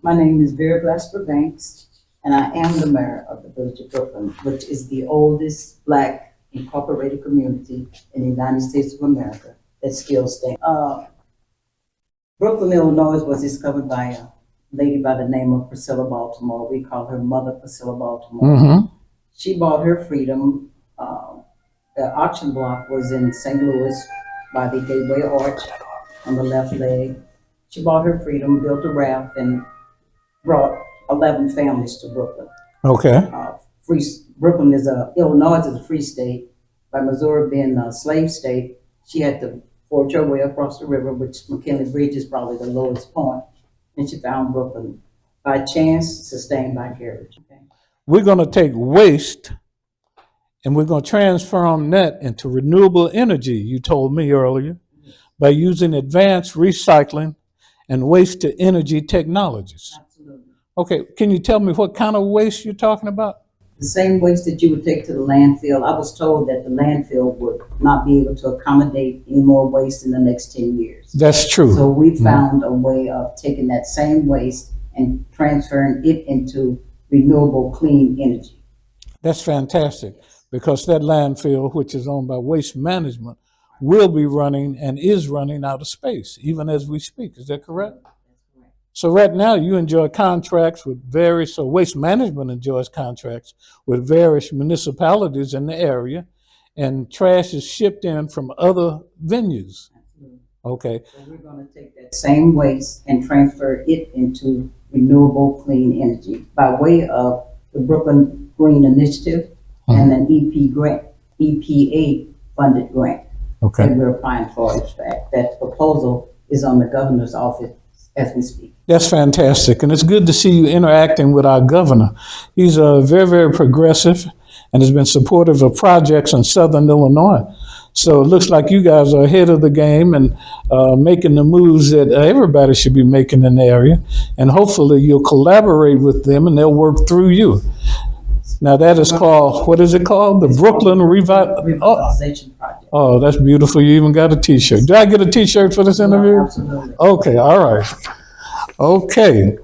My name is Vera Banks, and I am the mayor of the Village of Brooklyn, which is the oldest Black incorporated community in the United States of America that still stands. Brooklyn, Illinois was discovered by a lady by the name of Priscilla Baltimore. We call her Mother Priscilla Baltimore. Mm-hmm. She bought her freedom. The auction block was in St. Louis by the Gateway Arch on the left leg. She bought her freedom, built a raft, and brought 11 families to Brooklyn. Okay. Free Brooklyn Illinois is a free state. By Missouri being a slave state, she had to forge her way across the river, which McKinley Bridge is probably the lowest point, and she found Brooklyn by chance, sustained by courage. Okay. We're going to take waste and we're going to transform that into renewable energy, you told me earlier, by using advanced recycling and waste to energy technologies. Absolutely. Okay, can you tell me what kind of waste you're talking about? The same waste that you would take to the landfill. I was told that the landfill would not be able to accommodate any more waste in the next 10 years. That's true. So we found a way of taking that same waste and transferring it into renewable clean energy. That's fantastic, because that landfill, which is owned by Waste Management, will be running and is running out of space, even as we speak. Is that correct? So right now you enjoy contracts with various, so Waste Management enjoys contracts with various municipalities in the area, and trash is shipped in from other venues. Absolutely. Okay, So we're going to take that same waste and transfer it into renewable clean energy by way of the Brooklyn Green Initiative and an EPA funded grant that okay. we're applying for. In fact, that proposal is on the governor's office as we speak. That's fantastic, and it's good to see you interacting with our governor. He's very, very progressive and has been supportive of projects in Southern Illinois. So it looks like you guys are ahead of the game and making the moves that everybody should be making in the area. And hopefully you'll collaborate with them and they'll work through you. Now that is called, what is it called? The Brooklyn Revitalization project. Oh, that's beautiful. You even got a T-shirt. Did I get a T-shirt for this interview? Absolutely. Okay, all right. Okay.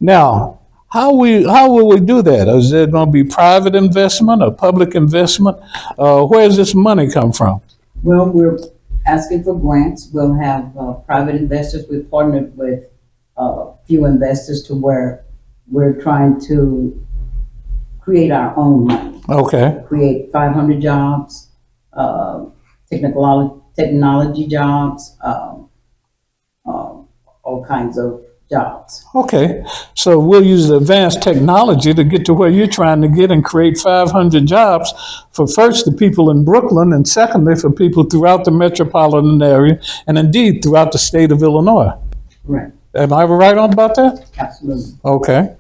Now, how will we do that? Is it going to be private investment or public investment? Where does this money come from? Well, we're asking for grants. We'll have private investors. We've partnered with a few investors to where we're trying to create our own money. Okay. Create 500 jobs, technology jobs, all kinds of jobs. Okay. So we'll use advanced technology to get to where you're trying to get and create 500 jobs for first the people in Brooklyn and secondly for people throughout the metropolitan area and indeed throughout the state of Illinois. Right. Am I right on about that? Absolutely. Okay.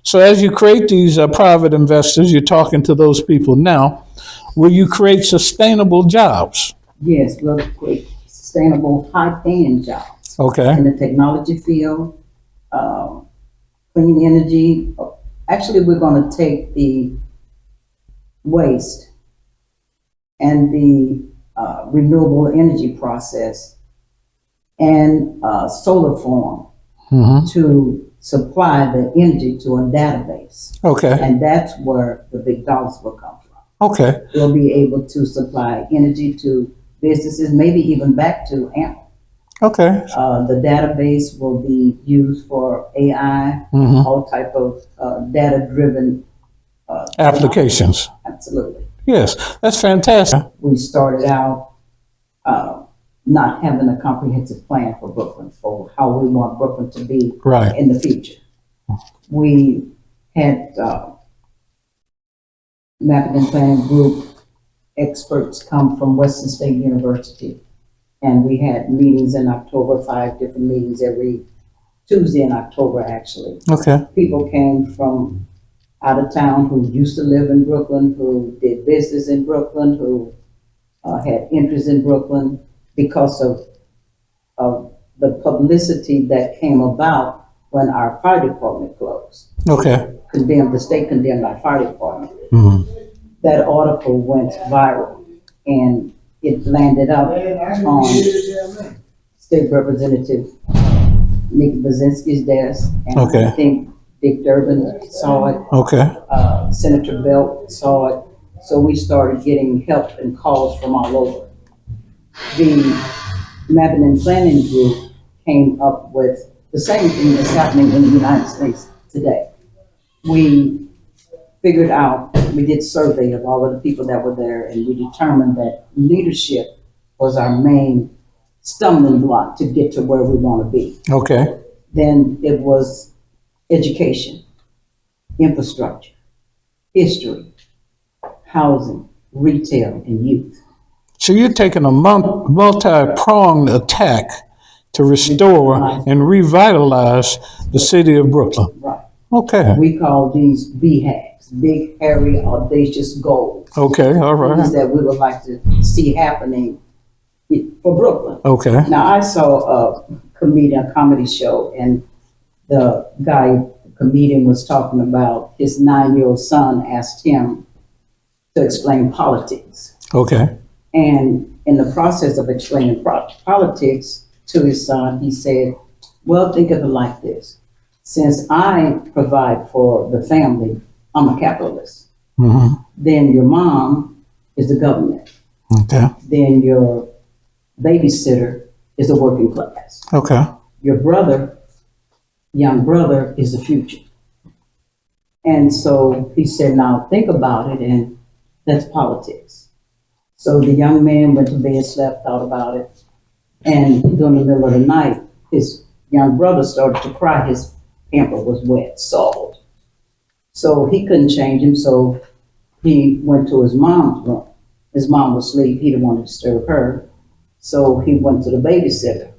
So as you create these private investors, you're talking to those people now, will you create sustainable jobs? Yes, we'll create sustainable, high-paying jobs Okay. in the technology field, clean energy. Actually, we're going to take the waste and the renewable energy process and solar farm to supply the energy to a database. Okay. And that's where the big dollars will come from. Okay. We'll be able to supply energy to businesses, maybe even back to AMP. Okay. The database will be used for AI, all type of data-driven Applications. Absolutely. Yes, that's fantastic. We started out not having a comprehensive plan for Brooklyn, for how we want Brooklyn to be Right. in the future. We had mapping and planning group experts come from Western State University, and we had meetings in October, 5 different meetings every Tuesday in October, actually. Okay. People came from out of town who used to live in Brooklyn, who did business in Brooklyn, who had interest in Brooklyn because of the publicity that came about when our fire department closed. Okay. The state condemned our fire department. Mm-hmm. That article went viral and it landed up on State Representative Nick Bazinski's desk, and Okay. I think Dick Durbin saw it. Okay. Senator Belt saw it. So we started getting help and calls from all over. The mapping and planning group came up with the same thing that's happening in the United States today. We figured out, we did survey of all of the people that were there, and we determined that leadership was our main stumbling block to get to where we want to be. Okay. Then it was education, infrastructure, history, housing, retail, and youth. So you're taking a multi-pronged attack to restore and revitalize the city of Brooklyn. Right. Okay. We call these BHAGs, big, hairy, audacious goals. Okay. All Things right. that we would like to see happening for Brooklyn. Okay. Now, I saw a comedy show, and the comedian was talking about his 9-year-old son asked him to explain politics. Okay. And in the process of explaining politics to his son, he said, well, think of it like this. Since I provide for the family, I'm a capitalist. Mm-hmm. Then your mom is the government. Okay. Then your babysitter is the working class. Okay. Your young brother, is the future. And so he said, now think about it, and that's politics. So the young man went to bed, slept, thought about it, and during the middle of the night, his young brother started to cry. His pamper was wet, soiled. So he couldn't change him, so he went to his mom's room. His mom was asleep, he didn't want to disturb her. So he went to the babysitter.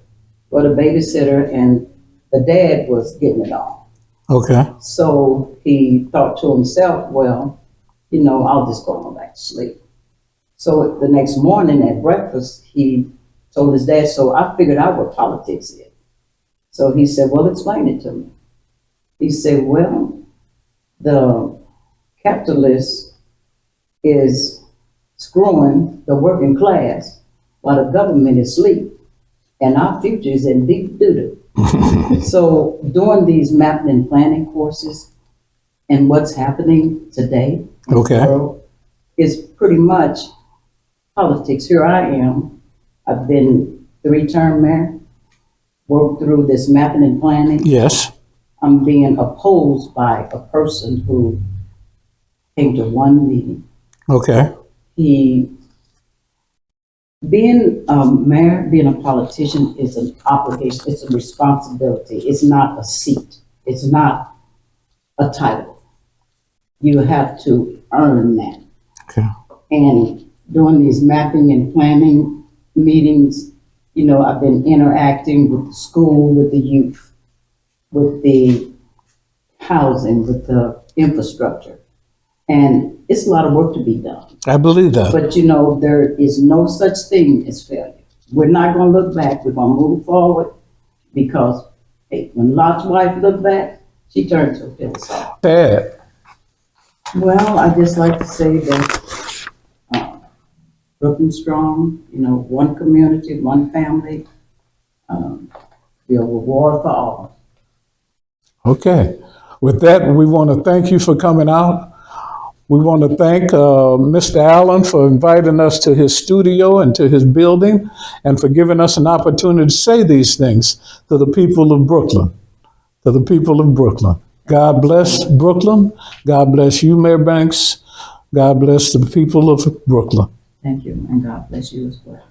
Well, the babysitter and the dad was getting it on. Okay. So he thought to himself, well, I'll just go on back to sleep. So the next morning at breakfast, he told his dad, so I figured out what politics is. So he said, well, explain it to me. He said, well, the capitalist is screwing the working class while the government is asleep, and our future is in deep doo-doo. So doing these mapping and planning courses and what's happening today in the world is pretty much politics. Here I am. I've been 3-term mayor, worked through this mapping and planning. Yes. I'm being opposed by a person who came to one meeting. Okay. Being a mayor, being a politician is an obligation, it's a responsibility. It's not a seat. It's not a title. You have to earn that. Okay. And during these mapping and planning meetings, I've been interacting with the school, with the youth, with the housing, with the infrastructure. And it's a lot of work to be done. I believe that. But there is no such thing as failure. We're not going to look back. We're going to move forward because, hey, when Lot's wife looked back, she turned to a philosopher. Bad. Well, I just like to say that Brooklyn strong, one community, one family, be a reward for all. Okay. With that, we want to thank you for coming out. We want to thank Mr. Allen for inviting us to his studio and to his building and for giving us an opportunity to say these things to the people of Brooklyn. To the people of Brooklyn. God bless Brooklyn. God bless you, Mayor Banks. God bless the people of Brooklyn. Thank you, and God bless you as well.